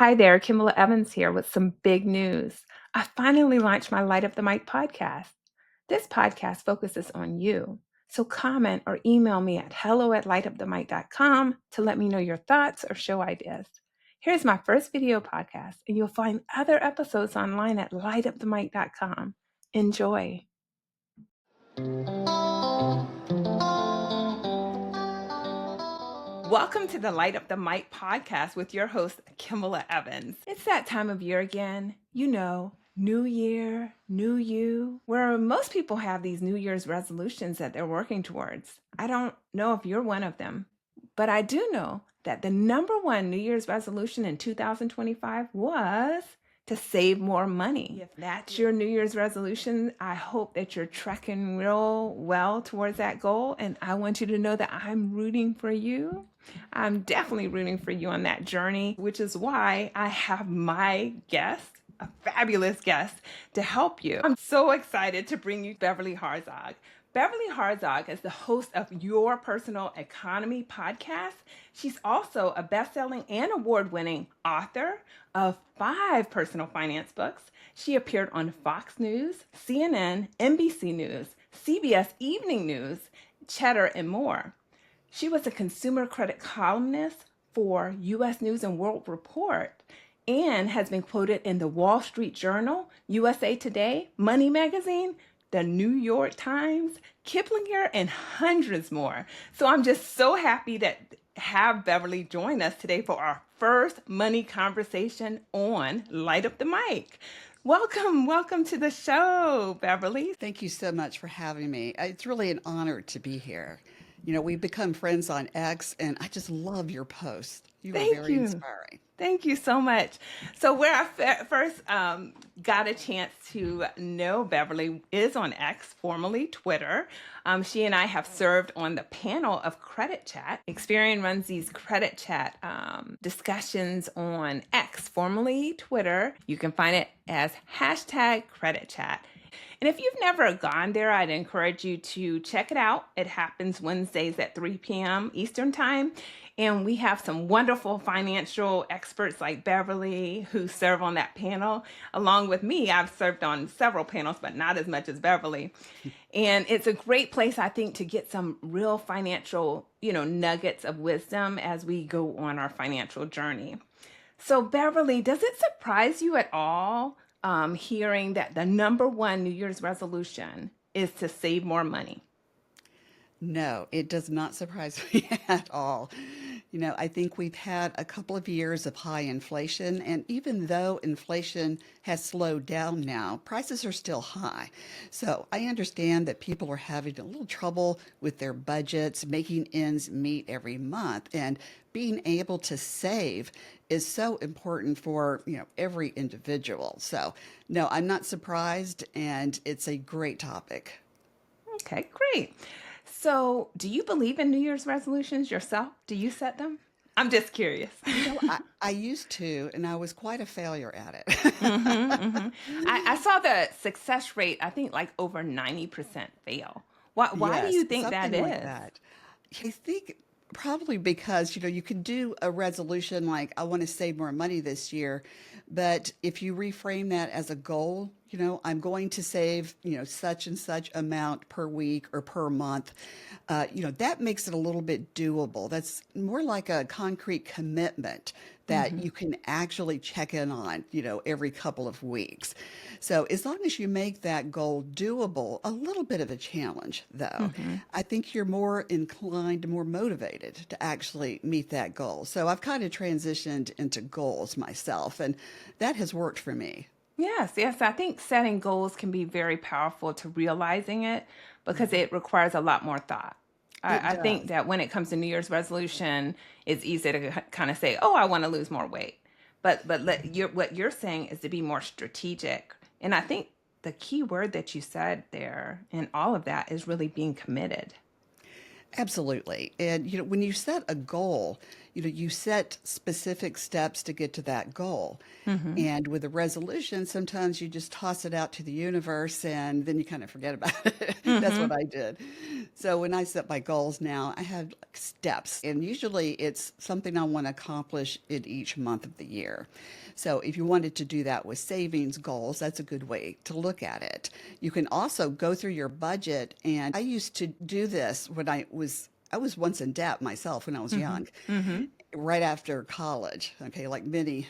Hi there, Kembala Evans here with some big news. I finally launched my Light Up the Mic podcast. This podcast focuses on you. So comment or email me at hello@lightupthemic.com to let me know your thoughts or show ideas. Here's my first video podcast, and you'll find other episodes online at lightupthemic.com. Enjoy. Welcome to the Light Up the Mic podcast with your host, Kembala Evans. It's that time of year again. You know, new year, new you, where most people have these New Year's resolutions that they're working towards. I don't know if you're one of them, but I do know that the number one New Year's resolution in 2025 was to save more money. If that's your New Year's resolution, I hope that you're trekking real well towards that goal. And I want you to know that I'm rooting for you. I'm definitely rooting for you on that journey, which is why I have my guest, a fabulous guest, to help you. I'm so excited to bring you Beverly Harzog. Beverly Harzog is the host of Your Personal Economy podcast. She's also a best-selling and award-winning author of 5 personal finance books. She appeared on Fox News, CNN, NBC News, CBS Evening News, Cheddar, and more. She was a consumer credit columnist for U.S. News and World Report and has been quoted in the Wall Street Journal, USA Today, Money Magazine, the New York Times, Kiplinger, and hundreds more. So I'm just so happy to have Beverly join us today for our first money conversation on Light Up the Mic. Welcome to the show, Beverly. Thank you so much for having me. It's really an honor to be here. You know, we've become friends on X, and I just love your posts. You are Thank very you. inspiring. Thank you so much. So where I first got a chance to know Beverly is on X, formerly Twitter. She and I have served on the panel of Credit Chat. Experian runs these Credit Chat discussions on X, formerly Twitter. You can find it as #CreditChat. And if you've never gone there, I'd encourage you to check it out. It happens Wednesdays at 3 p.m. Eastern Time. And we have some wonderful financial experts like Beverly who serve on that panel. Along with me, I've served on several panels, but not as much as Beverly. And it's a great place, I think, to get some real financial, nuggets of wisdom as we go on our financial journey. So Beverly, does it surprise you at all hearing that the number one New Year's resolution is to save more money? No, it does not surprise me at all. I think we've had a couple of years of high inflation, and even though inflation has slowed down now, prices are still high. So I understand that people are having a little trouble with their budgets, making ends meet every month, and being able to save is so important for, every individual. So no, I'm not surprised, and it's a great topic. Okay, great. So, do you believe in New Year's resolutions yourself? Do you set them? I'm just curious. I used to, and I was quite a failure at hmm it. hmm I saw the success rate, I think like over 90% fail. Why do Yes, you think that something like is? that. I think probably because, you can do a resolution like, I want to save more money this year. But if you reframe that as a goal, I'm going to save, such and such amount per week or per month, that makes it a little bit doable. That's more like a concrete commitment that hmm you can actually check in on, every couple of weeks. So as long as you make that goal doable, a little bit of a challenge though, hmm I think you're more inclined, more motivated to actually meet that goal. So I've kind of transitioned into goals myself, and that has worked for me. Yes. I think setting goals can be very powerful to realizing it because Mhm. it requires a lot more thought. It I think does. that when it comes to New Year's resolution, it's easy to kind of say, "Oh, I want to lose more weight," what you're saying is to be more strategic. And I think the key word that you said there in all of that is really being committed. Absolutely. And when you set a goal, you set specific steps to get to that goal. Mm-hmm. And with a resolution, sometimes you just toss it out to the universe and then you kind of forget about it. That's Mm-hmm. what I did. So when I set my goals now, I have like steps, and usually it's something I want to accomplish in each month of the year. So if you wanted to do that with savings goals, that's a good way to look at it. You can also go through your budget, and I used to do this when I was once in debt myself when I was Mm-hmm. young, Mm-hmm. right after college. Okay, like many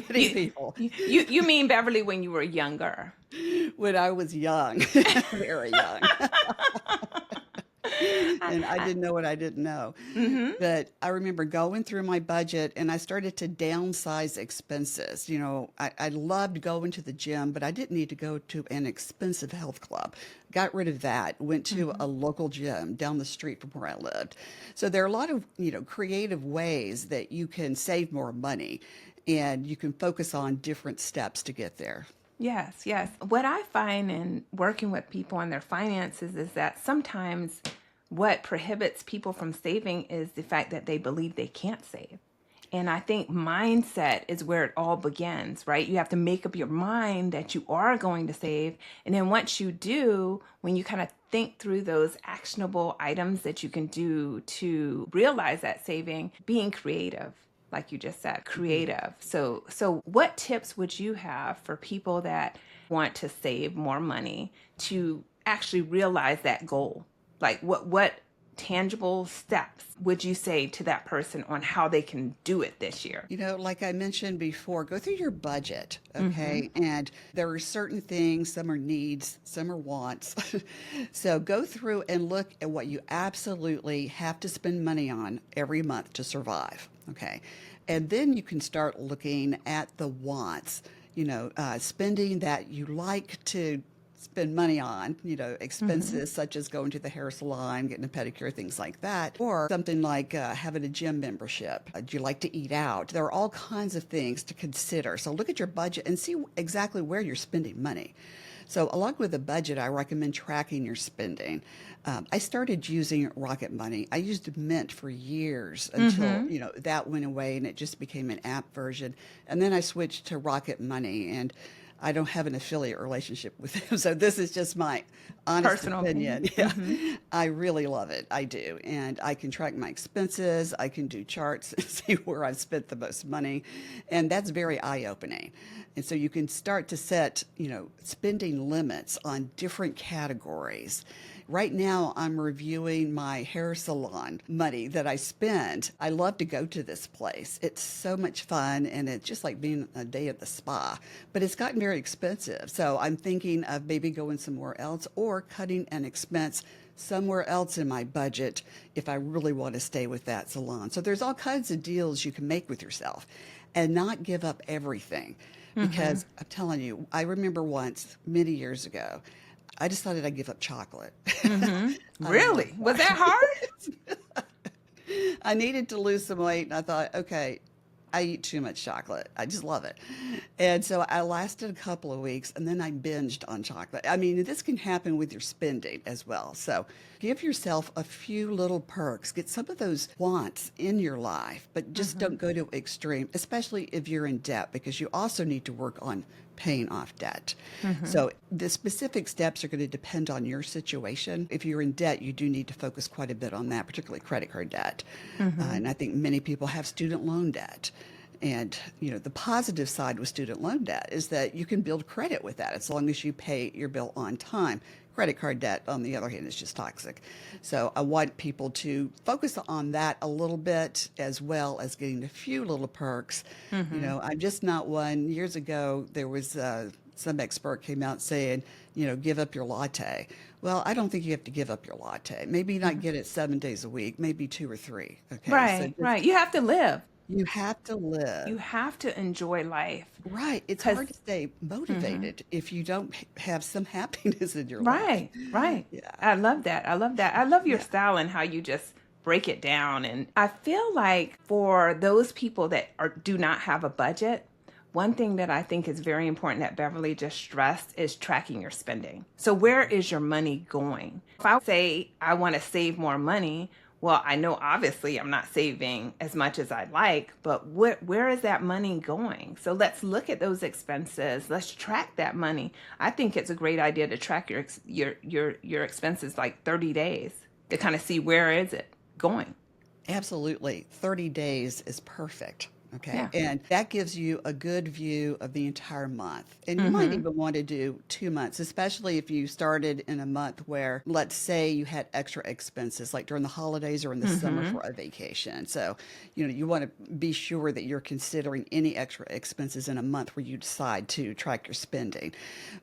many You, people. you mean Beverly when you were younger? When I was young, very young, and I I, didn't know what I didn't know. mm-hmm. But I remember going through my budget and I started to downsize expenses. I loved going to the gym, but I didn't need to go to an expensive health club. Got rid of that, went to Mm-hmm. a local gym down the street from where I lived. So there are a lot of, creative ways that you can save more money and you can focus on different steps to get there. Yes, yes. What I find in working with people on their finances is that sometimes what prohibits people from saving is the fact that they believe they can't save. And I think mindset is where it all begins, right? You have to make up your mind that you are going to save. And then once you do, when you kind of think through those actionable items that you can do to realize that saving, being creative, like you just said, creative. So what tips would you have for people that want to save more money to actually realize that goal? Like what tangible steps would you say to that person on how they can do it this year? Like I mentioned before, go through your budget, Mm-hmm. okay? And there are certain things, some are needs, some are wants. So go through and look at what you absolutely have to spend money on every month to survive, okay? And then you can start looking at the wants, spending that you like to spend money on, Mm-hmm. expenses such as going to the hair salon, getting a pedicure, things like that, or something like having a gym membership. Do you like to eat out? There are all kinds of things to consider. So look at your budget and see exactly where you're spending money. So along with the budget, I recommend tracking your spending. I started using Rocket Money. I used Mint for years until, Mm-hmm. that went away and it just became an app version. And then I switched to Rocket Money, and I don't have an affiliate relationship with them. So this is just my honest Personal opinion. opinion. Yeah, Mm-hmm. I really love it. I do. And I can track my expenses. I can do charts and see where I've spent the most money. And that's very eye-opening. And so you can start to set, spending limits on different categories. Right now, I'm reviewing my hair salon money that I spend. I love to go to this place. It's so much fun, and it's just like being a day at the spa. But it's gotten very expensive. So I'm thinking of maybe going somewhere else or cutting an expense somewhere else in my budget if I really want to stay with that salon. So there's all kinds of deals you can make with yourself and not give up everything. Mm-hmm. Because I'm telling you, I remember once many years ago, I decided I'd give up chocolate. Mm-hmm. I love Really? Was that hard? chocolate. I needed to lose some weight, and I thought, okay, I eat too much chocolate. I just love it. And so I lasted a couple of weeks, and then I binged on chocolate. I mean, this can happen with your spending as well. So give yourself a few little perks. Get some of those wants in your life, but just Mm-hmm. don't go to extreme, especially if you're in debt, because you also need to work on paying off debt. Mm-hmm. So the specific steps are going to depend on your situation. If you're in debt, you do need to focus quite a bit on that, particularly credit card debt. Mm-hmm. And I think many people have student loan debt. And, the positive side with student loan debt is that you can build credit with that as long as you pay your bill on time. Credit card debt, on the other hand, is just toxic. So I want people to focus on that a little bit as well as getting a few little perks. Mm-hmm. I'm just not one. Years ago, there was some expert came out saying, give up your latte. Well, I don't think you have to give up your latte. Maybe not get it 7 days a week, maybe 2 or 3. Okay. So Right, right. You have to live. you have to You live. have to enjoy life. Right. It's Because, hard to stay mm-hmm. motivated if you don't have some happiness in your life. Right, right. Yeah. I love that. I love that. I love your Yeah. style and how you just break it down. And I feel like for those people that do not have a budget, one thing that I think is very important that Beverly just stressed is tracking your spending. So where is your money going? If I say I want to save more money, well, I know obviously I'm not saving as much as I'd like, but where is that money going? So let's look at those expenses. Let's track that money. I think it's a great idea to track your expenses like 30 days to kind of see where is it going. Absolutely. 30 days is perfect. Okay. Yeah. And that gives you a good view of the entire month. And you might Mm-hmm. even want to do 2 months, especially if you started in a month where, let's say, you had extra expenses, like during the holidays or in the summer Mm-hmm. for a vacation. So, you want to be sure that you're considering any extra expenses in a month where you decide to track your spending.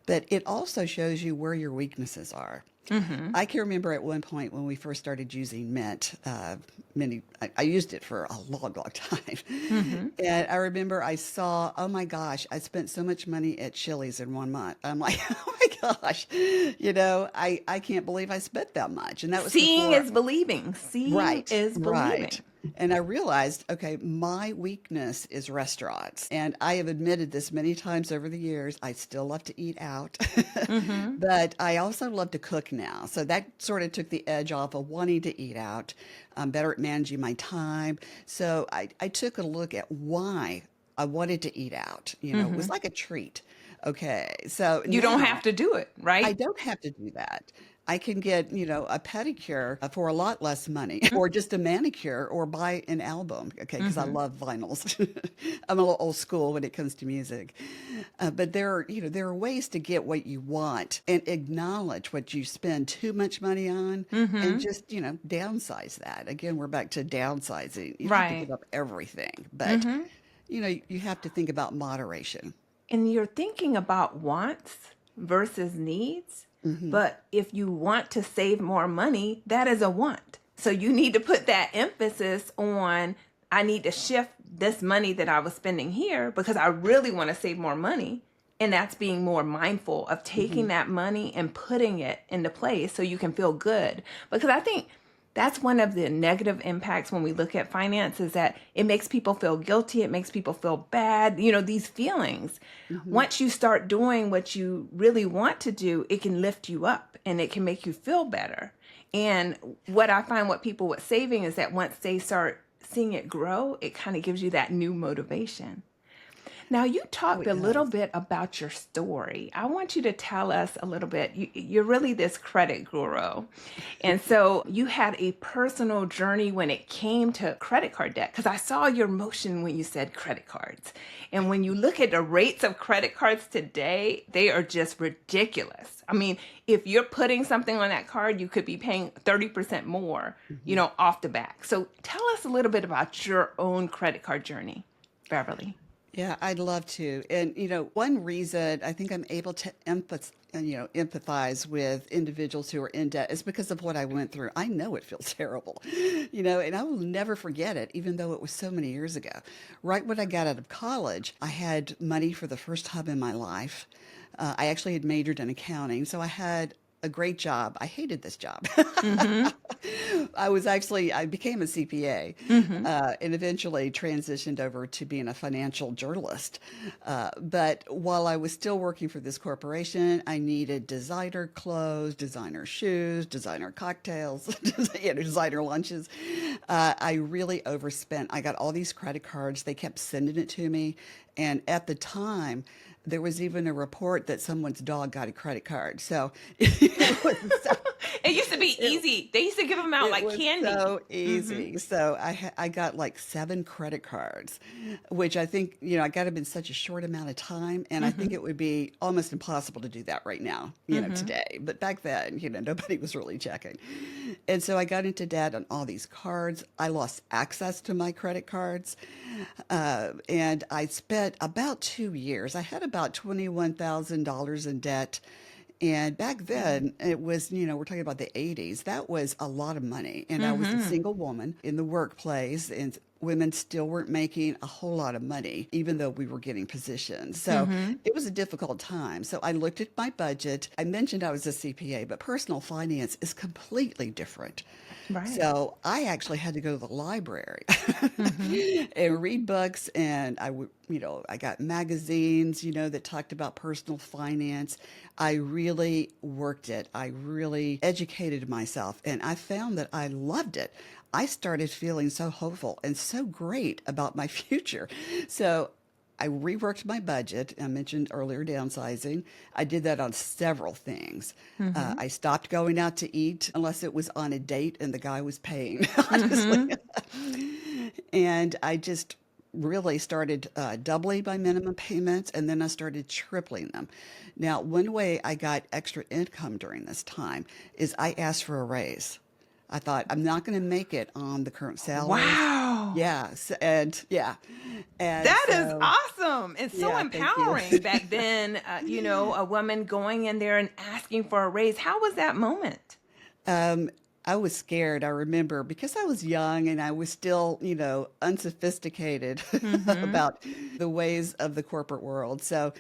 But it also shows you where your weaknesses are. Mm-hmm. I can remember at one point when we first started using Mint, I used it for a long, long time. Mm-hmm. And I remember I saw, oh my gosh, I spent so much money at Chili's in 1 month. I'm like, oh my gosh, I can't believe I spent that much. And that was Seeing before. is believing. Seeing Right, is right. believing. And I realized, okay, my weakness is restaurants. And I have admitted this many times over the years. I still love to eat out, Mm-hmm. but I also love to cook now. So that sort of took the edge off of wanting to eat out. I'm better at managing my time. So I took a look at why I wanted to eat out. It Mm-hmm. was like a treat. Okay, so You don't now have to do it, I right? don't have to do that. I can get, a pedicure for a lot less money, or just a manicure, or buy an album, okay, because I Mm-hmm. love vinyls. I'm a little old school when it comes to music. But there are ways to get what you want and acknowledge what you spend too much money on, and Mm-hmm. just, downsize that. Again, we're back to downsizing. You don't have to Right. give up everything, but, Mm-hmm. you have to think about moderation. And you're thinking about wants versus needs. Hmm. But if you want to save more money, that is a want. So you need to put that emphasis on I need to shift this money that I was spending here because I really want to save more money. And that's being more mindful of taking Hmm. that money and putting it into place so you can feel good. Because I think that's one of the negative impacts when we look at finance is that it makes people feel guilty. It makes people feel bad. These feelings. Hmm. Once you start doing what you really want to do, it can lift you up and it can make you feel better. And what I find what people with saving is that once they start seeing it grow, it kind of gives you that new motivation. Now, you Oh, talked it a little does. bit about your story. I want you to tell us a little bit. You're really this credit guru. And so you had a personal journey when it came to credit card debt, because I saw your motion when you said credit cards. And when you look at the rates of credit cards today, they are just ridiculous. I mean, if you're putting something on that card, you could be paying 30% more, Mhm. off the back. So tell us a little bit about your own credit card journey, Beverly. Yeah, I'd love to. And one reason I think I'm able to empathize with individuals who are in debt is because of what I went through. I know it feels terrible, and I will never forget it, even though it was so many years ago. Right when I got out of college, I had money for the first time in my life. I actually had majored in accounting, so I had a great job. I hated this job. Mm-hmm. I became a CPA, Mm-hmm. and eventually transitioned over to being a financial journalist. But while I was still working for this corporation, I needed designer clothes, designer shoes, designer cocktails, designer lunches. I really overspent. I got all these credit cards. They kept sending it to me. And at the time, there was even a report that someone's dog got a credit card. So it was so, It used to be it, easy. They used to give them out it like was candy. so Mm-hmm. easy. So I got like 7 credit cards, which I think, I got them in such a short amount of time. And I think Mm-hmm. it would be almost impossible to do that right now, Mm-hmm. today. But back then, nobody was really checking. And so I got into debt on all these cards. I lost access to my credit cards. And I spent about 2 years. I had about $21,000 in debt. And back then, it was, we're talking about the 80s. That was a lot of money. And I was a Mm-hmm. single woman in the workplace, and women still weren't making a whole lot of money, even though we were getting positions. So Mm-hmm. it was a difficult time. So I looked at my budget. I mentioned I was a CPA, but personal finance is completely different. Right. So I actually had to go to the library Mm-hmm. and read books, and I got magazines, that talked about personal finance. I really worked it. I really educated myself, and I found that I loved it. I started feeling so hopeful and so great about my future. So I reworked my budget. I mentioned earlier downsizing. I did that on several things. Mm-hmm. I stopped going out to eat unless it was on a date and the guy was paying, honestly. Mm-hmm. And I just really started doubling my minimum payments, and then I started tripling them. Now, one way I got extra income during this time is I asked for a raise. I thought I'm not going to make it on the current salary. Wow. Yes, and yeah, and That is so awesome and so yeah, thank you. empowering back then. A woman going in there and asking for a raise. How was that moment? Um, I was scared, I remember, because I was young and I was still, unsophisticated Mm-hmm. about the ways of the corporate world. So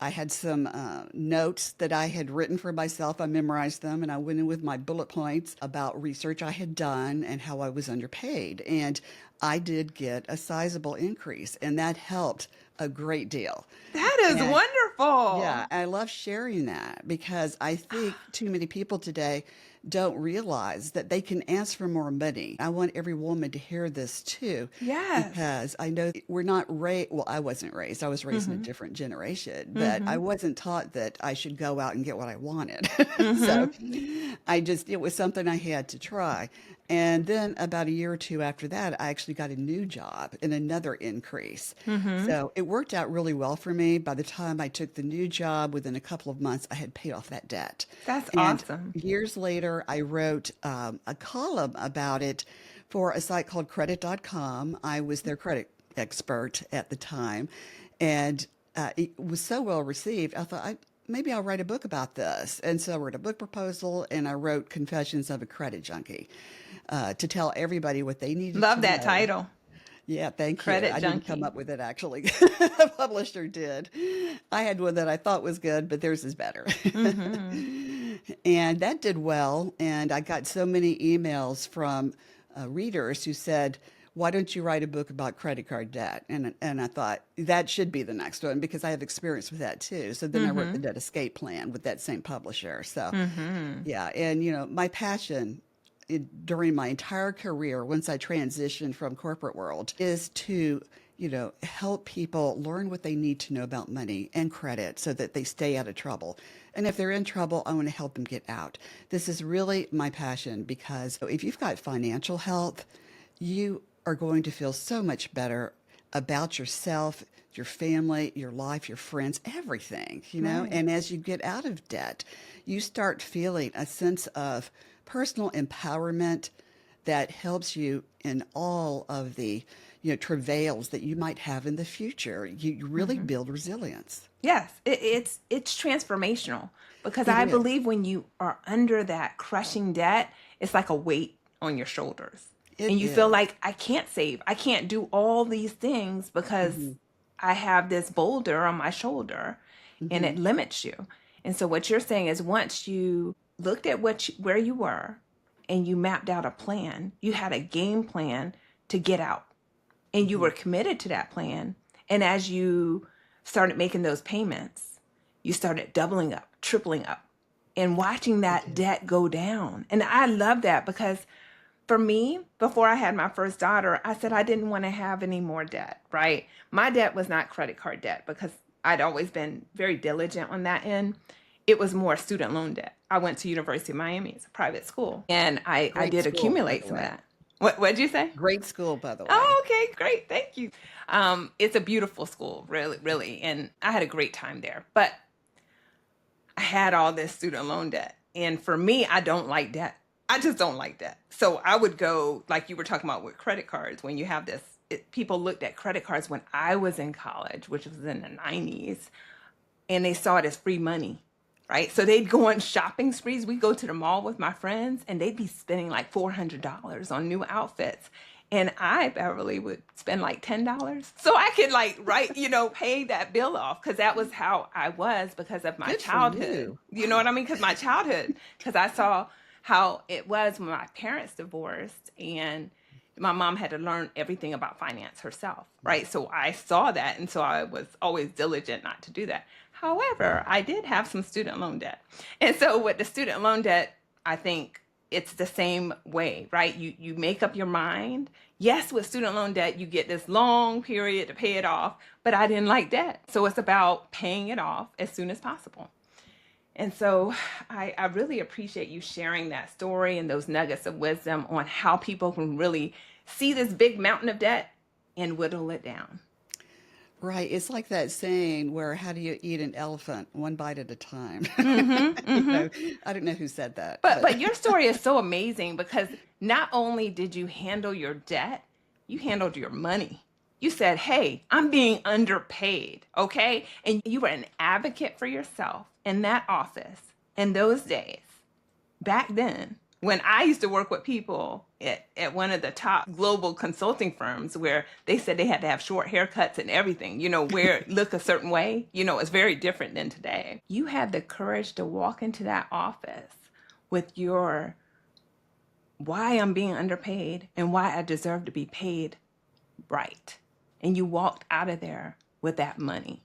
I had some notes that I had written for myself. I memorized them and I went in with my bullet points about research I had done and how I was underpaid. And I did get a sizable increase, and that helped a great deal. That is And wonderful. yeah, I love sharing that because I think too many people today don't realize that they can ask for more money. I want every woman to hear this too, Yes. because I know we're not raised, well, I wasn't raised. I was raised in a Mm-hmm. different generation, but I Mm-hmm. wasn't taught that I should go out and get what I wanted. So Mm-hmm. it was something I had to try. And then about a year or two after that, I actually got a new job and another increase. Mm-hmm. So it worked out really well for me. By the time I took the new job, within a couple of months, I had paid off that debt. That's And awesome. years later, I wrote a column about it for a site called credit.com. I was their credit expert at the time. And it was so well received. I thought, maybe I'll write a book about this. And so I wrote a book proposal and I wrote Confessions of a Credit Junkie to tell everybody what they needed Love to that know. title. Yeah, thank you. Credit I didn't come Junkie. up with it actually. The publisher did. I had one that I thought was good, but theirs is better. Mm-hmm. And that did well. And I got so many emails from readers who said, why don't you write a book about credit card debt? And I thought that should be the next one because I have experience with that too. So then I wrote the Mm-hmm. debt escape plan with that same publisher. So Mm-hmm. yeah, and my passion during my entire career, once I transitioned from corporate world, is to help people learn what they need to know about money and credit so that they stay out of trouble. And if they're in trouble, I want to help them get out. This is really my passion because if you've got financial health, you are going to feel so much better about yourself, your family, your life, your friends, everything. Right. And as you get out of debt, you start feeling a sense of personal empowerment that helps you in all of the travails that you might have in the future. You really Mm-hmm. build resilience. Yes, it's transformational because It I is. believe when you are under that crushing debt, it's like a weight on your shoulders. It And you feel is. like I can't save. I can't do all these things because Mm-hmm. I have this boulder on my shoulder and Mm-hmm. it limits you. And so what you're saying is once you looked at where you were and you mapped out a plan, you had a game plan to get out and you Mm-hmm. were committed to that plan. And as you started making those payments, you started doubling up, tripling up, and watching I that did. debt go down. And I love that because for me, before I had my first daughter, I said I didn't want to have any more debt, right? My debt was not credit card debt because I'd always been very diligent on that end. It was more student loan debt. I went to University of Miami. It's a private school. And I Great did school, by accumulate the some of way. that. What'd you say? Great school, by the way. Oh, okay, great. Thank you. It's a beautiful school, really, really. And I had a great time there. But I had all this student loan debt. And for me, I don't like debt. I just don't like debt. So I would go, like you were talking about with credit cards, when you have this, people looked at credit cards when I was in college, which was in the 90s, and they saw it as free money, right? So they'd go on shopping sprees. We'd go to the mall with my friends, and they'd be spending like $400 on new outfits. And I, Beverly, would spend like $10. So I could like, pay that bill off because that was how I was because of my Good for childhood. you. You know what I mean? Because my childhood, because I saw how it was when my parents divorced and my mom had to learn everything about finance herself, right? So I saw that. And so I was always diligent not to do that. However, I did have some student loan debt. And so with the student loan debt, I think it's the same way, right? You make up your mind. Yes, with student loan debt, you get this long period to pay it off, but I didn't like debt. So it's about paying it off as soon as possible. And so I really appreciate you sharing that story and those nuggets of wisdom on how people can really see this big mountain of debt and whittle it down. Right. It's like that saying where how do you eat an elephant? One bite at a time. Mm-hmm, You mm-hmm. know, I don't know who said that, but But your story is so amazing because not only did you handle your debt, you handled your money. You said, "Hey, I'm being underpaid," okay? And you were an advocate for yourself in that office in those days. Back then, when I used to work with people at one of the top global consulting firms where they said they had to have short haircuts and everything, look a certain way, it's very different than today. You had the courage to walk into that office with your why I'm being underpaid and why I deserve to be paid right. And you walked out of there with that money.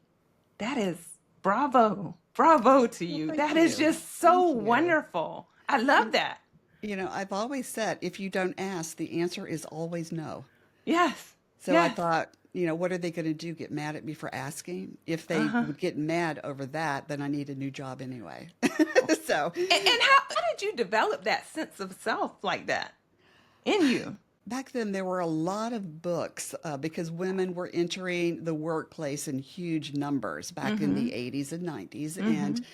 That is bravo. Bravo to well, you. thank That is you. just so Thank you. wonderful. I love that. I've always said if you don't ask, the answer is always no. Yes. So I Yes. thought, what are they going to do? Get mad at me for asking? If they Uh-huh. would get mad over that, then I need a new job anyway. So And how did you develop that sense of self like that in you? back then, there were a lot of books because women were entering the workplace in huge numbers back in Mm-hmm. the 80s and 90s. And Mm-hmm.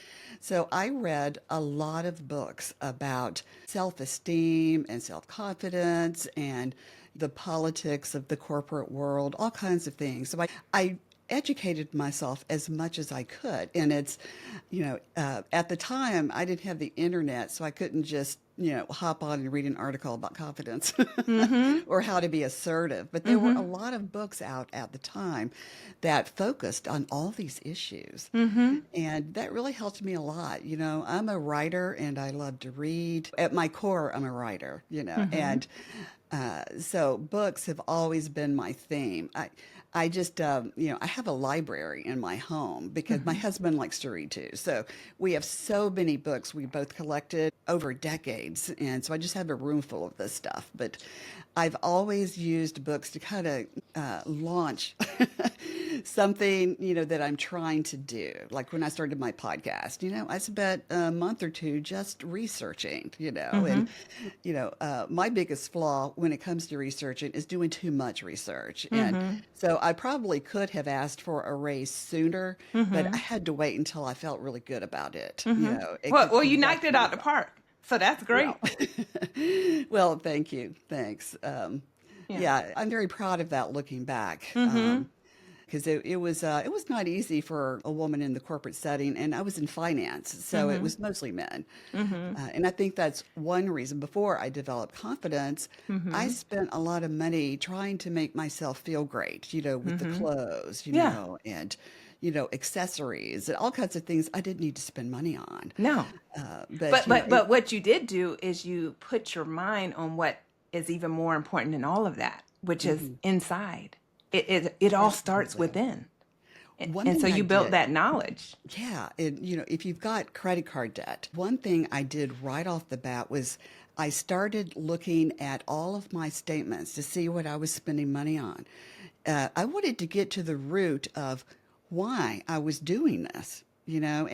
so I read a lot of books about self esteem and self confidence and the politics of the corporate world, all kinds of things. So I educated myself as much as I could. And at the time, I didn't have the internet, so I couldn't just, hop on and read an article about confidence Mm-hmm. or how to be assertive. But there were a Mm-hmm. lot of books out at the time that focused on all these issues. Mm-hmm. And that really helped me a lot. I'm a writer and I love to read. At my core, I'm a writer, Mm-hmm. and so books have always been my theme. I just, I have a library in my home because my Mm-hmm. husband likes to read too. So we have so many books we both collected over decades. And so I just have a room full of this stuff. But I've always used books to kind of launch something, that I'm trying to do. Like when I started my podcast, I spent a month or two just researching, Mm-hmm. and, my biggest flaw when it comes to researching is doing too much research. And Mm-hmm. so I probably could have asked for a raise sooner, but I Mm-hmm. had to wait until I felt really good about it, Mm-hmm. Well, you because knocked that's it when out you the go. park. So that's great. Well, well, thank you. Thanks. Yeah. Yeah, I'm very proud of that looking back. Mm-hmm. Because it was not easy for a woman in the corporate setting, and I was in finance, so it Mm-hmm. was mostly men. Mm-hmm. And I think that's one reason. Before I developed confidence, I Mm-hmm. spent a lot of money trying to make myself feel great, with the Mm-hmm. clothes, Yeah. and accessories and all kinds of things I didn't need to spend money on. No. But But but but what you did do is you put your mind on what is even more important than all of that, which is mhm, inside. It all starts absolutely. within. One And so thing I you built did. that knowledge. Yeah, and if you've got credit card debt, one thing I did right off the bat was I started looking at all of my statements to see what I was spending money on. I wanted to get to the root of why I was doing this.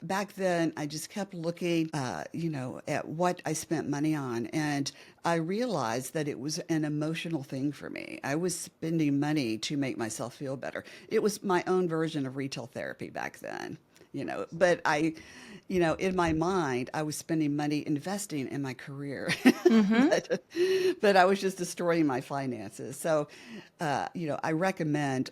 Back then I just kept looking, at what I spent money on. And I realized that it was an emotional thing for me. I was spending money to make myself feel better. It was my own version of retail therapy back then, but in my mind, I was spending money investing in my career, Mm-hmm. but I was just destroying my finances. So, I recommend,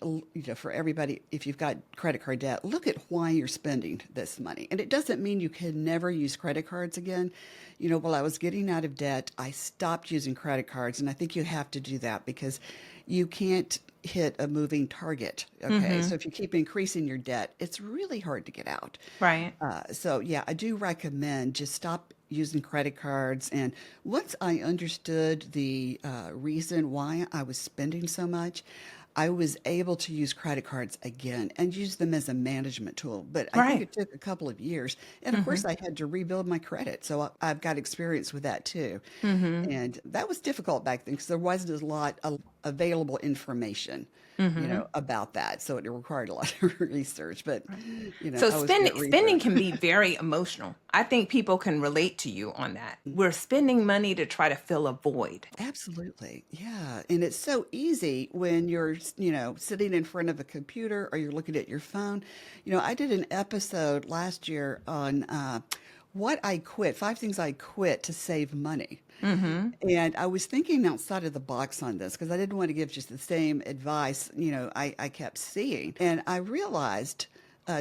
for everybody, if you've got credit card debt, look at why you're spending this money. And it doesn't mean you can never use credit cards again. While I was getting out of debt, I stopped using credit cards. And I think you have to do that because you can't hit a moving target. Okay. Mm-hmm. So if you keep increasing your debt, it's really hard to get out. Right. So yeah, I do recommend just stop using credit cards. And once I understood the reason why I was spending so much, I was able to use credit cards again and use them as a management tool. But I think Right. it took a couple of years. And of course, I had to rebuild my credit. So I've got experience with that too. And that was difficult back then because there wasn't a lot of available information, about that. So it required a lot of research. But, So I was good at spending research. can be very emotional. I think people can relate to you on that. We're spending money to try to fill a void. Absolutely. Yeah. And it's so easy when you're, sitting in front of a computer or you're looking at your phone. I did an episode last year on what I quit, 5 things I quit to save money. And I was thinking outside of the box on this because I didn't want to give just the same advice, I kept seeing. And I realized,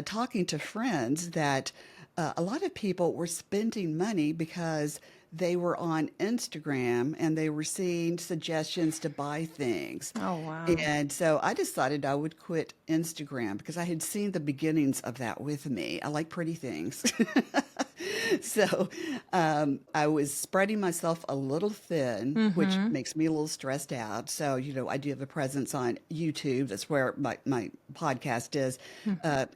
talking to friends, that a lot of people were spending money because they were on Instagram and they were seeing suggestions to buy things. Oh, wow. And so I decided I would quit Instagram because I had seen the beginnings of that with me. I like pretty things. So I was spreading myself a little thin, which makes me a little stressed out. So, I do have a presence on YouTube. That's where my podcast is.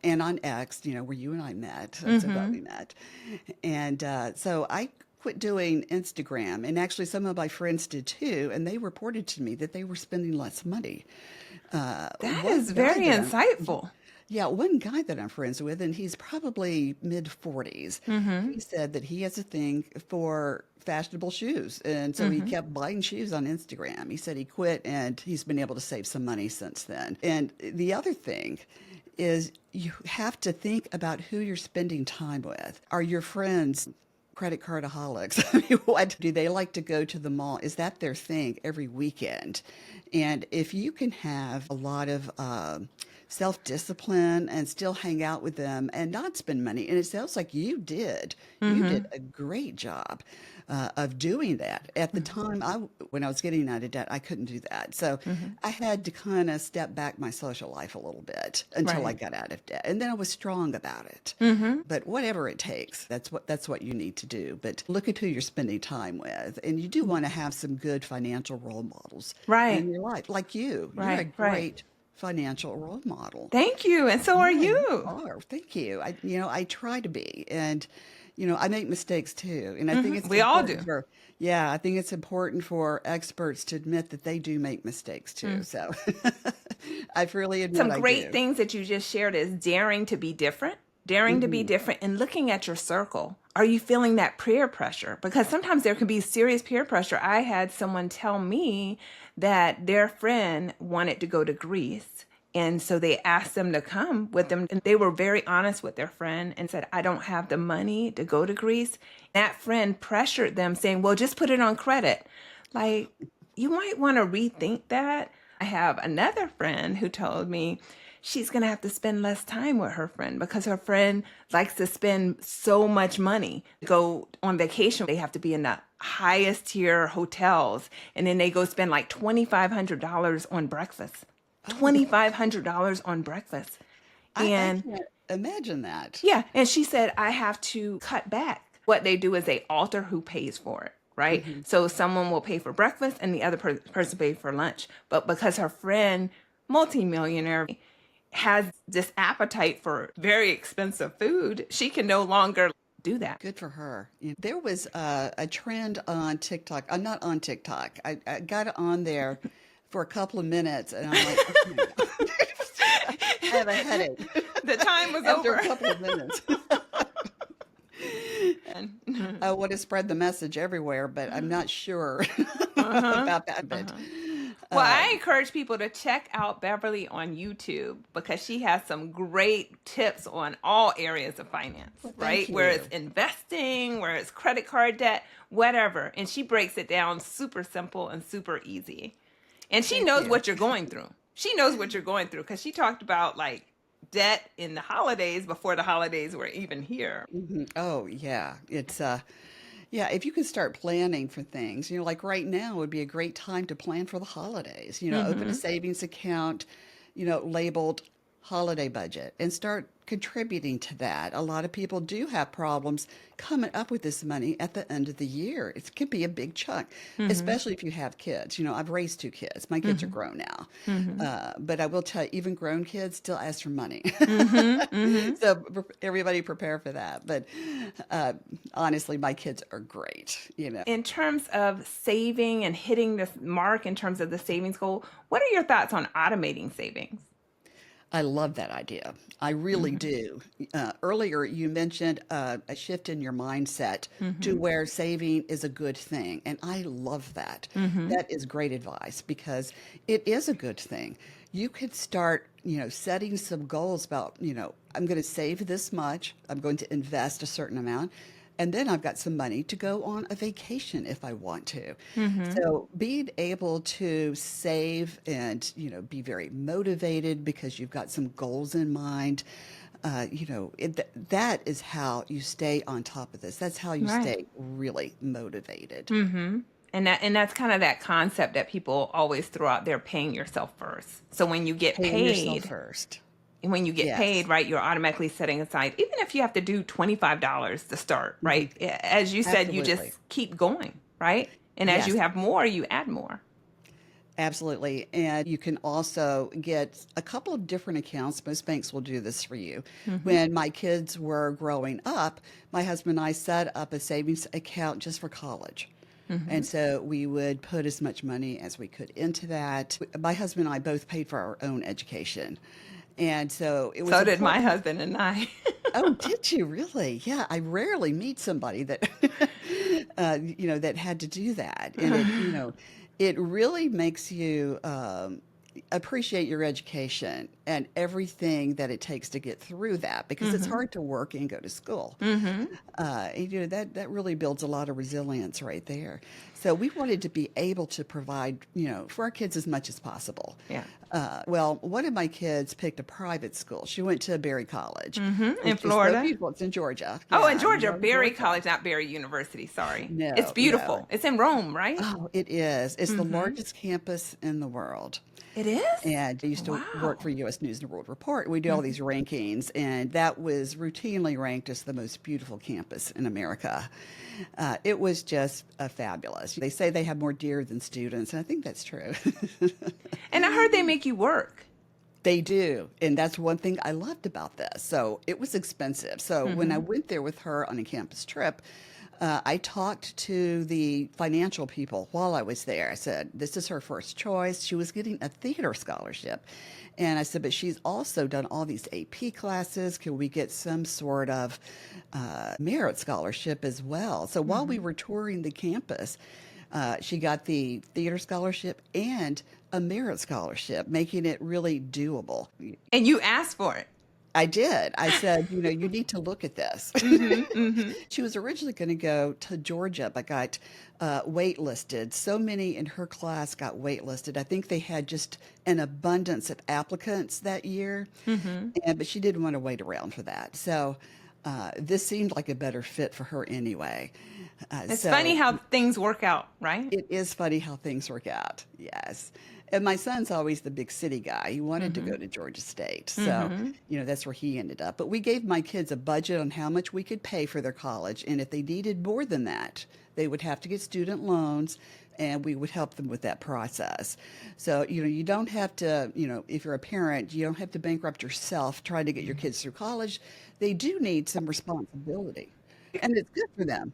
And on X, where you and I met. I'm so glad we met. And so I quit doing Instagram. And actually, some of my friends did too. And they reported to me that they were spending less money. That One is guy very that insightful. yeah, one guy that I'm friends with, and he's probably mid 40s, he said that he has a thing for fashionable shoes. And so he kept buying shoes on Instagram. He said he quit and he's been able to save some money since then. And the other thing is you have to think about who you're spending time with. Are your friends credit cardaholics? I mean, what do they like to go to the mall? Is that their thing every weekend? And if you can have a lot of self-discipline and still hang out with them and not spend money, and it sounds like you did a great job of doing that. At the time, when I was getting out of debt, I couldn't do that. So I had to kind of step back my social life a little bit until I Right. got out of debt. And then I was strong about it. But whatever it takes, that's what you need to do. But look at who you're spending time with. And you do want to have some good financial role models Right. in your life. Like you. You're a Right. Right. great financial role model. Thank you. And so are Yeah, you you. are. Thank you. I try to be. And I make mistakes too. And I think it's We all do. important yeah, I think it's important for experts to admit that they do make mistakes too. So I freely admit Some I great do. things that you just shared is daring to be different, daring to be different, and looking at your circle. Are you feeling that peer pressure? Because sometimes there can be serious peer pressure. I had someone tell me that their friend wanted to go to Greece. And so they asked them to come with them. And they were very honest with their friend and said, I don't have the money to go to Greece. That friend pressured them, saying, well, just put it on credit. Like, you might want to rethink that. I have another friend who told me she's going to have to spend less time with her friend because her friend likes to spend so much money. Go on vacation, they have to be in the highest tier hotels. And then they go spend like $2,500 on breakfast. Oh, $2,500 on breakfast. I And can't imagine that. yeah, and she said, I have to cut back. What they do is they alter who pays for it, right? So someone will pay for breakfast and the other person pay for lunch. But because her friend, multimillionaire, has this appetite for very expensive food, she can no longer do that. Good for her. There was a trend on TikTok. I'm not on TikTok. I got it on there for a couple of minutes, and I'm like, okay, I have a headache The time was after over. a couple of minutes. And- I want to spread the message everywhere, but I'm not sure about that. But Well, I encourage people to check out Beverly on YouTube because she has some great tips on all areas of finance, right? thank Where it's you. investing, where it's credit card debt, whatever. And she breaks it down super simple and super easy. And she Thank knows you. what you're going through. She knows what you're going through because she talked about like debt in the holidays before the holidays were even here. Oh, yeah. It's yeah, if you can start planning for things, like right now would be a great time to plan for the holidays. Open a savings account, labeled holiday budget and start contributing to that. A lot of people do have problems coming up with this money at the end of the year. It can be a big chunk, Mm-hmm. especially if you have kids. I've raised two kids. My kids are Mm-hmm. grown now. Mm-hmm. But I will tell you, even grown kids still ask for money. Mm-hmm. Mm-hmm. So everybody prepare for that. But honestly, my kids are great. In terms of saving and hitting this mark in terms of the savings goal, what are your thoughts on automating savings? I love that idea. I really Mm-hmm. do. Earlier, you mentioned a shift in your mindset to Mm-hmm. where saving is a good thing. And I love that. Mm-hmm. That is great advice because it is a good thing. You could start, setting some goals about, I'm going to save this much, I'm going to invest a certain amount. And then I've got some money to go on a vacation if I want to. Mm-hmm. So being able to save and, be very motivated because you've got some goals in mind, that is how you stay on top of this. That's how you Right. stay really motivated. Mm-hmm. And that's kind of that concept that people always throw out there, paying yourself first. So Paying yourself first. when you get Yes. paid, right, you're automatically setting aside, even if you have to do $25 to start, Mhm. right? As you said, you just Absolutely. keep going, right? And as you Yes. have more, you add more. Absolutely. And you can also get a couple of different accounts. Most banks will do this for you. Mm-hmm. When my kids were growing up, my husband and I set up a savings account just for college. Mm-hmm. And so we would put as much money as we could into that. My husband and I both paid for our own education. And so it was So did my important. husband and I. Oh, did you really? Yeah, I rarely meet somebody that, that had to do that. And it really makes you appreciate your education and everything that it takes to get through that because it's Mm-hmm. hard to work and go to school. Mm-hmm. That really builds a lot of resilience right there. So we wanted to be able to provide, for our kids as much as possible. Yeah. Well, one of my kids picked a private school. She went to Berry College, Mm-hmm. In which is so Florida. beautiful. It's in Georgia. Oh, in Yeah, Georgia, Northern Berry Georgia. College, not Berry University. Sorry. It's No, no. beautiful. It's in Rome, right? Oh, it is. It's the Mm-hmm. largest campus in the world. It is? And I used to work Wow. for U.S. News and World Report. We did all Mm-hmm. these rankings, and that was routinely ranked as the most beautiful campus in America. It was just fabulous. They say they have more deer than students, and I think that's true. And I heard they make you work. They do. And that's one thing I loved about this. So it was expensive. So when I Mm-hmm. went there with her on a campus trip, I talked to the financial people while I was there. I said, this is her first choice. She was getting a theater scholarship. And I said, but she's also done all these AP classes. Can we get some sort of merit scholarship as well? So while we Mm-hmm. were touring the campus, she got the theater scholarship and a merit scholarship, making it really doable. And you asked for it. I did. I said, you need to look at this. Mm-hmm. Mm-hmm. She was originally going to go to Georgia, but got waitlisted. So many in her class got waitlisted. I think they had just an abundance of applicants that year, Mm-hmm. but she didn't want to wait around for that. So this seemed like a better fit for her anyway. It's funny So how things work out, right? it is funny how things work out. Yes. And my son's always the big city guy. He wanted to Mm-hmm. go to Georgia State. So, Mm-hmm. that's where he ended up. But we gave my kids a budget on how much we could pay for their college. And if they needed more than that, they would have to get student loans and we would help them with that process. So, you don't have to, if you're a parent, you don't have to bankrupt yourself trying to get your kids through college. They do need some responsibility. And it's good for them.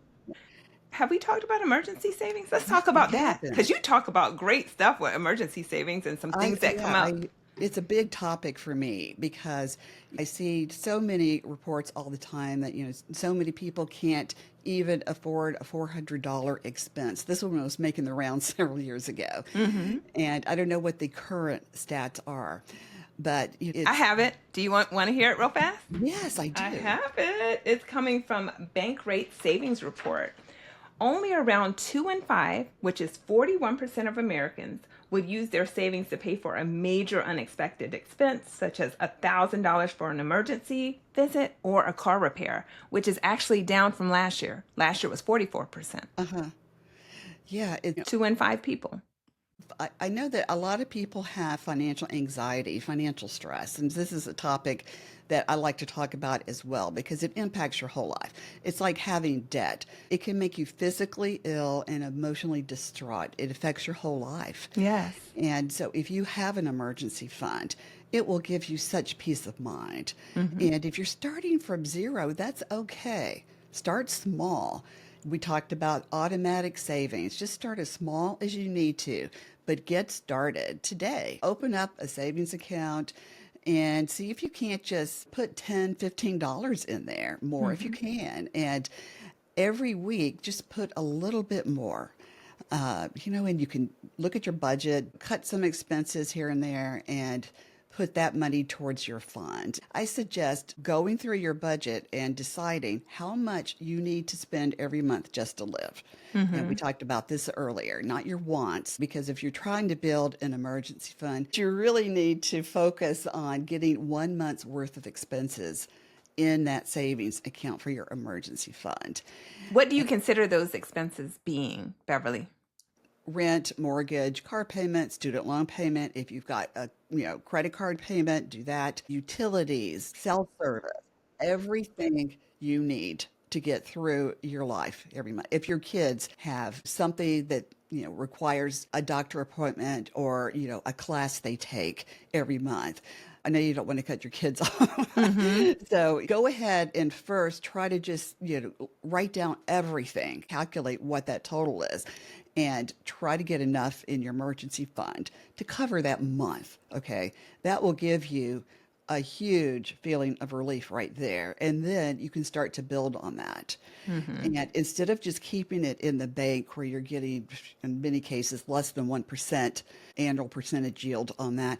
Have we talked about emergency savings? Let's talk about We that because haven't. you talk about great stuff with emergency savings and some things that come up. It's a big topic for me because I see so many reports all the time that, so many people can't even afford a $400 expense. This one was making the rounds several years ago. Mm-hmm. And I don't know what the current stats are, but I it's, have it. Do you want to hear it real fast? yes, I I do. have it. It's coming from Bank Rate Savings Report. Only around 2 in 5, which is 41% of Americans, would use their savings to pay for a major unexpected expense, such as $1,000 for an emergency visit or a car repair, which is actually down from last year. Last year was 44%. Uh-huh. Yeah, 2 in 5 people. I know that a lot of people have financial anxiety, financial stress, and this is a topic that I like to talk about as well because it impacts your whole life. It's like having debt. It can make you physically ill and emotionally distraught. It affects your whole life. Yes. And so if you have an emergency fund, it will give you such peace of mind. Hmm. And if you're starting from zero, that's okay. Start small. We talked about automatic savings. Just start as small as you need to, but get started today. Open up a savings account and see if you can't just put $10, $15 in there, more if you Hmm. can. And every week, just put a little bit more. And you can look at your budget, cut some expenses here and there, and put that money towards your fund. I suggest going through your budget and deciding how much you need to spend every month just to live. And we Hmm. talked about this earlier, not your wants, because if you're trying to build an emergency fund, you really need to focus on getting 1 month's worth of expenses in that savings account for your emergency fund. What do you consider those expenses being, Beverly? Rent, mortgage, car payment, student loan payment. If you've got a credit card payment, do that. Utilities, cell service, everything you need to get through your life every month. If your kids have something that requires a doctor appointment or a class they take every month. I know you don't want to cut your kids off. Hmm. So go ahead and first try to just, write down everything, calculate what that total is, and try to get enough in your emergency fund to cover that month. Okay. That will give you a huge feeling of relief right there. And then you can start to build on that. Hmm. And instead of just keeping it in the bank where you're getting, in many cases, less than 1% annual percentage yield on that,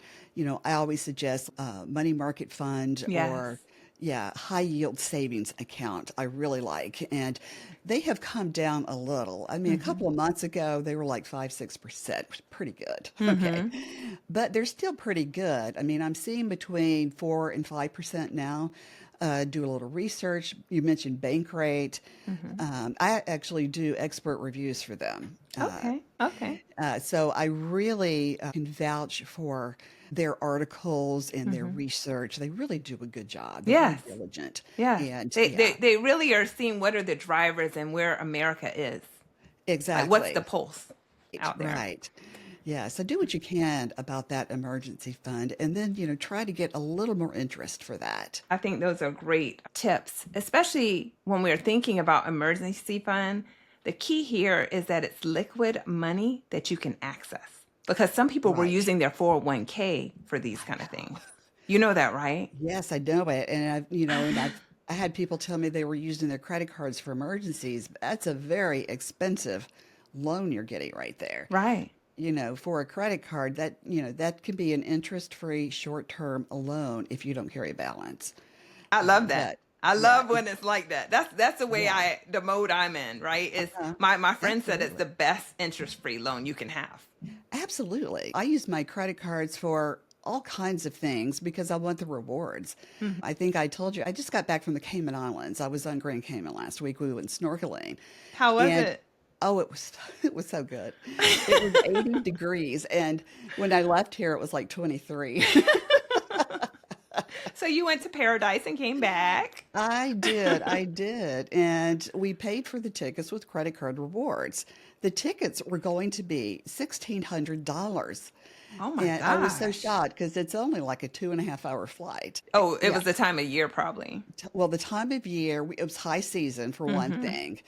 I always suggest a money market fund Yes. or yeah, high yield savings account I really like. And they have come down a little. I mean, a Hmm. couple of months ago, they were like 5, 6%, which is pretty good. Okay. Hmm. But they're still pretty good. I mean, I'm seeing between 4 and 5% now. Do a little research. You mentioned Bankrate. Hmm. I actually do expert reviews for them. Okay. Okay. So I really can vouch for their articles and their Hmm. research. They really do a good job. They're very Yes. diligent. Yes. And They, they yeah, they really are seeing what are the drivers and where America is. Like what's the exactly. pulse out there? Right. Yeah. So do what you can about that emergency fund and then, try to get a little more interest for that. I think those are great tips, especially when we're thinking about emergency fund. The key here is that it's liquid money that you can access because some people were Right. using their 401k for these I kind of know. things. You know that, right? Yes, I know it. And I had people tell me they were using their credit cards for emergencies. That's a very expensive loan you're getting right there. Right. For a credit card, that can be an interest-free short-term loan if you don't carry a balance. I love that. But I yeah, love when it's like that. That's the way yeah, the mode I'm in, right? Is uh, my friend said it's absolutely. the best interest free loan you can have. Absolutely. I use my credit cards for all kinds of things because I want the rewards. Mhm. I think I told you I just got back from the Cayman Islands. I was on Grand Cayman last week. We went snorkeling How was and it? oh, it was it was so good. It was 80 degrees and when I left here it was like 23. So you went to paradise and came back. I did. And we paid for the tickets with credit card rewards. The tickets were going to be $1,600. Oh my And I was so gosh. shocked because it's only like a 2.5 hour flight. Oh, it Yeah. was the time of year probably. Well, the time of year, it was high season for one Mm-hmm. thing.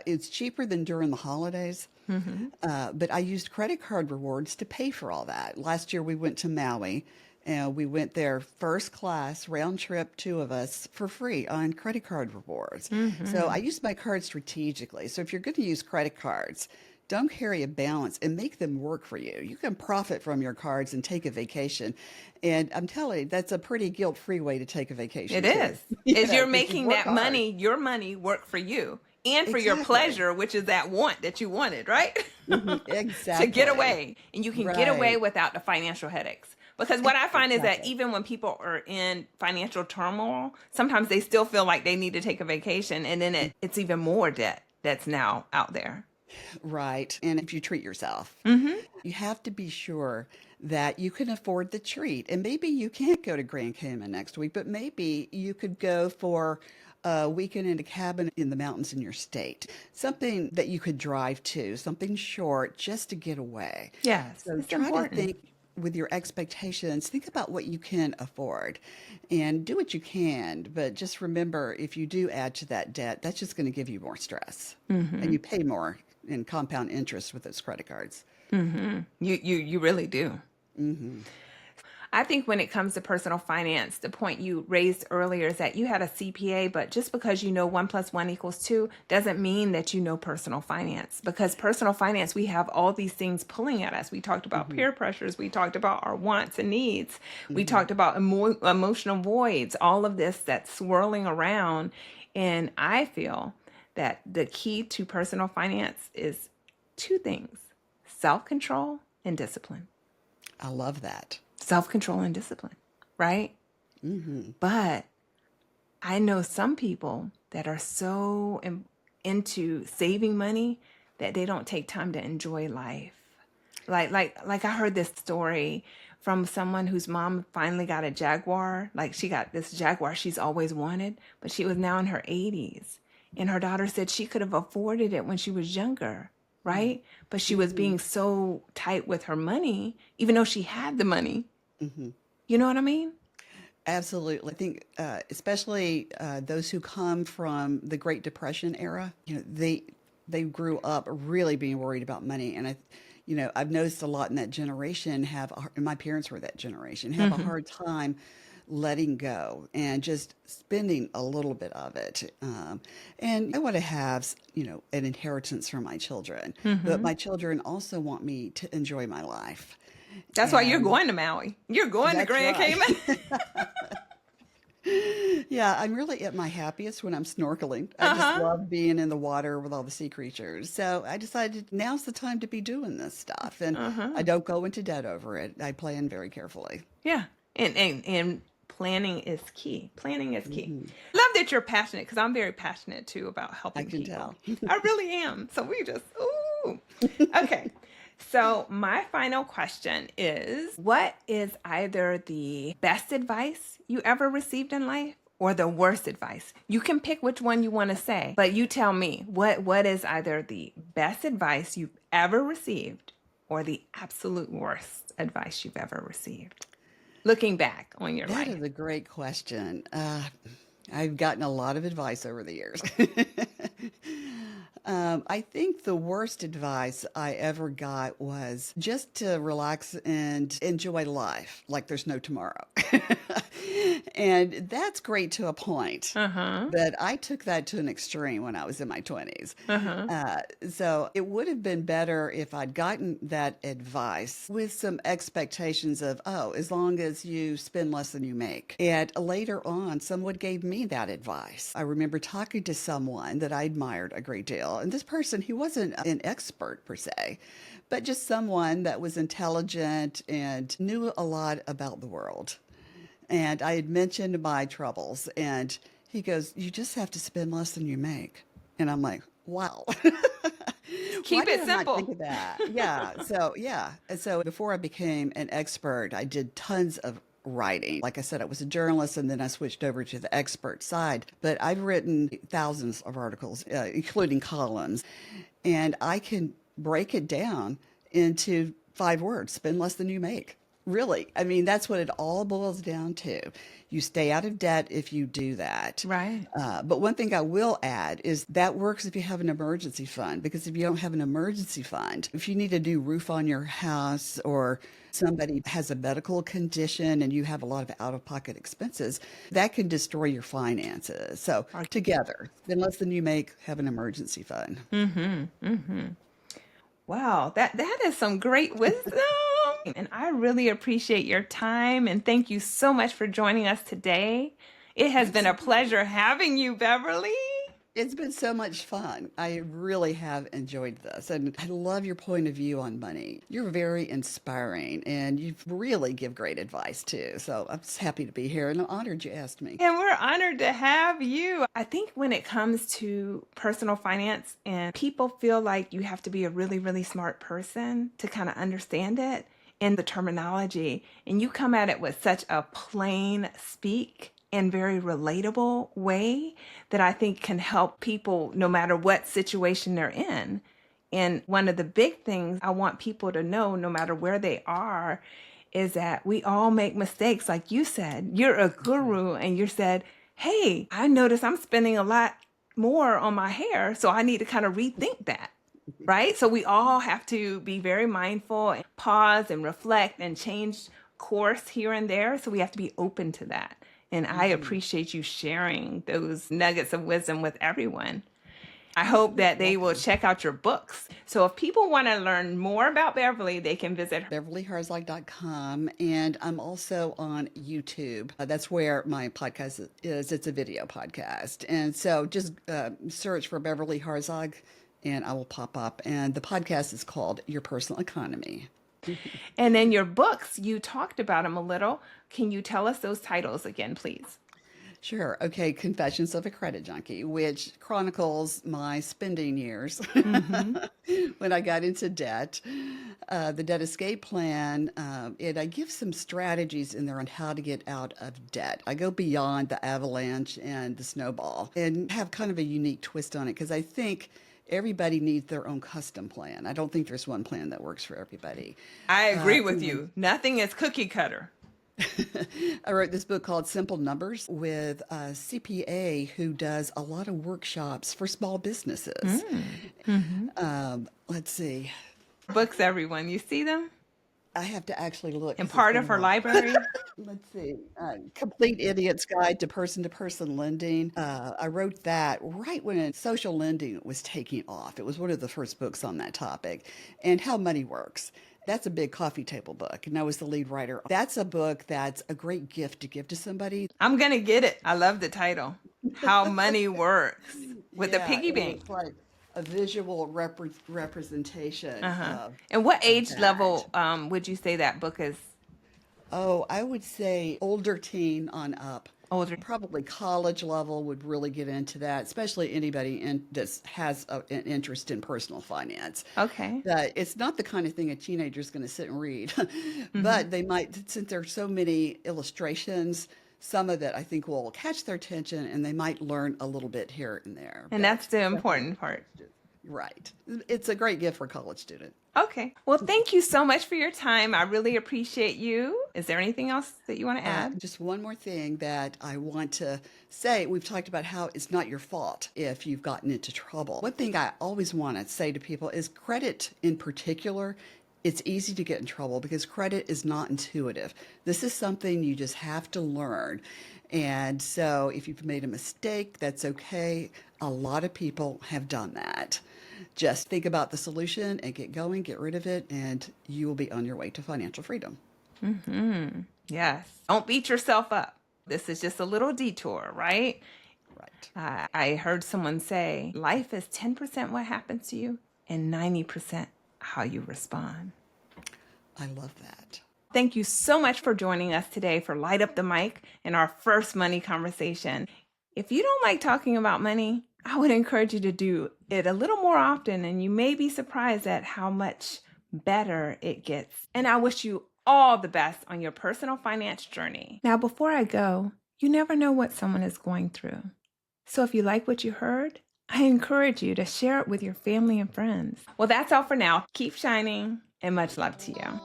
It's cheaper than during the holidays. Mm-hmm. But I used credit card rewards to pay for all that. Last year we went to Maui and we went there first class, round trip, two of us for free on credit card rewards. So I Mm-hmm. use my cards strategically. So if you're going to use credit cards, don't carry a balance and make them work for you. You can profit from your cards and take a vacation. And I'm telling you, that's a pretty guilt-free way to take a It vacation too. is. Is you're Because you making work that hard. money, your money work for you and for your Exactly. pleasure, which is that want that you wanted, right? To get Exactly. away. And you can get away Right. without the financial headaches. Because what I find is that Exactly. even when people are in financial turmoil, sometimes they still feel like they need to take a vacation and then it's even more debt that's now out there. Right. And if you treat yourself, Mm-hmm. you have to be sure that you can afford the treat. And maybe you can't go to Grand Cayman next week, but maybe you could go for a weekend in a cabin in the mountains in your state. Something that you could drive to, something short just to get away. Yes, So it's try to important. think with your expectations, think about what you can afford and do what you can. But just remember, if you do add to that debt, that's just going to give you more stress and Mm-hmm. you pay more in compound interest with those credit cards. Mm-hmm. You really do. Hmm. I think when it comes to personal finance, the point you raised earlier is that you had a CPA, but just because you know 1 + 1 = 2 doesn't mean that you know personal finance. Because personal finance, we have all these things pulling at us. We talked about Hmm. peer pressures, we talked about our wants and needs, we Hmm. talked about emotional voids, all of this that's swirling around. And I feel that the key to personal finance is two things: self control and discipline. I love that. Self control and discipline, right? Hmm. But I know some people that are so into saving money that they don't take time to enjoy life. Like I heard this story from someone whose mom finally got a Jaguar. Like she got this Jaguar she's always wanted, but she was now in her 80s. And her daughter said she could have afforded it when she was younger, right? But she was Hmm. being so tight with her money, even though she had the money. Hmm. You know what I mean? Absolutely. I think, especially those who come from the Great Depression era, they grew up really being worried about money, and I've noticed a lot in that generation and my parents were that generation, have a Mm-hmm. hard time letting go and just spending a little bit of it. And I want to have, an inheritance for my children, but Mm-hmm. my children also want me to enjoy my life. That's why you're And going to Maui. You're going to that's Grand right. Cayman. Yeah, I'm really at my happiest when I'm snorkeling. I just Uh-huh. love being in the water with all the sea creatures. So I decided now's the time to be doing this stuff. And I Uh-huh. don't go into debt over it. I plan very carefully. Yeah. And planning is key. Planning is key. Hmm. Love that you're passionate because I'm very passionate too about I helping can people. tell. I really am. So we just ooh. Okay. So my final question is, what is either the best advice you ever received in life or the worst advice? You can pick which one you want to say, but you tell me what is either the best advice you've ever received or the absolute worst advice you've ever received, looking back on your That life. is a great question. I've gotten a lot of advice over the years. I think the worst advice I ever got was just to relax and enjoy life like there's no tomorrow. And that's great to a point. Uh-huh. But I took that to an extreme when I was in my 20s. Uh-huh. So it would have been better if I'd gotten that advice with some expectations of, oh, as long as you spend less than you make. And later on, someone gave me that advice. I remember talking to someone that I admired a great deal. And this person, he wasn't an expert per se, but just someone that was intelligent and knew a lot about the world. And I had mentioned my troubles, and he goes, "You just have to spend less than you make." And I'm like, wow. Why Keep did it I not think simple. of that? Yeah. So, yeah. And so before I became an expert, I did tons of writing. Like I said, I was a journalist and then I switched over to the expert side. But I've written thousands of articles, including columns, and I can break it down into 5 words: spend less than you make. Really. I mean, that's what it all boils down to. You stay out of debt if you do that. Right. But one thing I will add is that works if you have an emergency fund, because if you don't have an emergency fund, if you need a new roof on your house or somebody has a medical condition and you have a lot of out of pocket expenses, that can destroy your finances. So, together, spend less than you make, have an emergency fund. Mm-hmm. Mm-hmm. Wow, that is some great wisdom. And I really appreciate your time and thank you so much for joining us today. It has been a Absolutely. pleasure having you, Beverly. It's been so much fun. I really have enjoyed this. And I love your point of view on money. You're very inspiring and you really give great advice too. So I'm just happy to be here and I'm honored you asked me. And we're honored to have you. I think when it comes to personal finance and people feel like you have to be a really, really smart person to kind of understand it and the terminology, and you come at it with such a plain speak and very relatable way that I think can help people no matter what situation they're in. And one of the big things I want people to know, no matter where they are, is that we all make mistakes. Like you said, you're a guru and you said, hey, I notice I'm spending a lot more on my hair, so I need to kind of rethink that. Right? So we all have to be very mindful and pause and reflect and change course here and there. So we have to be open to that. And I appreciate you sharing those nuggets of wisdom with everyone. I hope that they will check out your books. So if people want to learn more about Beverly, they can visit her. BeverlyHarzog.com. And I'm also on YouTube. That's where my podcast is. It's a video podcast. And so just search for Beverly Harzog and I will pop up. And the podcast is called Your Personal Economy. And then your books, you talked about them a little. Can you tell us those titles again, please? Sure. Okay. Confessions of a Credit Junkie, which chronicles my spending years when I got into debt, the debt escape plan, and I give some strategies in there on how to get out of debt. I go beyond the avalanche and the snowball and have kind of a unique twist on it because I think everybody needs their own custom plan. I don't think there's one plan that works for everybody. I agree with you. Nothing is cookie cutter. I wrote this book called Simple Numbers with a CPA who does a lot of workshops for small businesses. Let's see. Books, everyone. You see them? I have to actually look. And part of her library? Let's see. Complete Idiot's Guide to Person Lending. I wrote that right when social lending was taking off. It was one of the first books on that topic. And How Money Works. That's a big coffee table book, and I was the lead writer. That's a book that's a great gift to give to somebody. I'm going to get it. I love the title, How Money Works, with a piggy bank. It's like a visual representation. And what age that. level would you say that book is? Oh, I would say older teen on up. Older. Probably college level would really get into that, especially anybody that has an interest in personal finance. Okay. But it's not the kind of thing a teenager is going to sit and read. But they might, since there's so many illustrations, some of it I think will catch their attention and they might learn a little bit here and there. And that's the important part. Right. It's a great gift for a college student. Okay. Well, thank you so much for your time. I really appreciate you. Is there anything else that you want to add? Just one more thing that I want to say. We've talked about how it's not your fault if you've gotten into trouble. One thing I always want to say to people is credit in particular. It's easy to get in trouble because credit is not intuitive. This is something you just have to learn. And so if you've made a mistake, that's okay. A lot of people have done that. Just think about the solution and get going, get rid of it, and you will be on your way to financial freedom. Yes. Don't beat yourself up. This is just a little detour, right? Right. I heard someone say, life is 10% what happens to you and 90% how you respond. I love that. Thank you so much for joining us today for Light Up the Mic in our first money conversation. If you don't like talking about money, I would encourage you to do it a little more often, and you may be surprised at how much better it gets. And I wish you all the best on your personal finance journey. Now, before I go, you never know what someone is going through. So if you like what you heard, I encourage you to share it with your family and friends. Well, that's all for now. Keep shining and much love to you.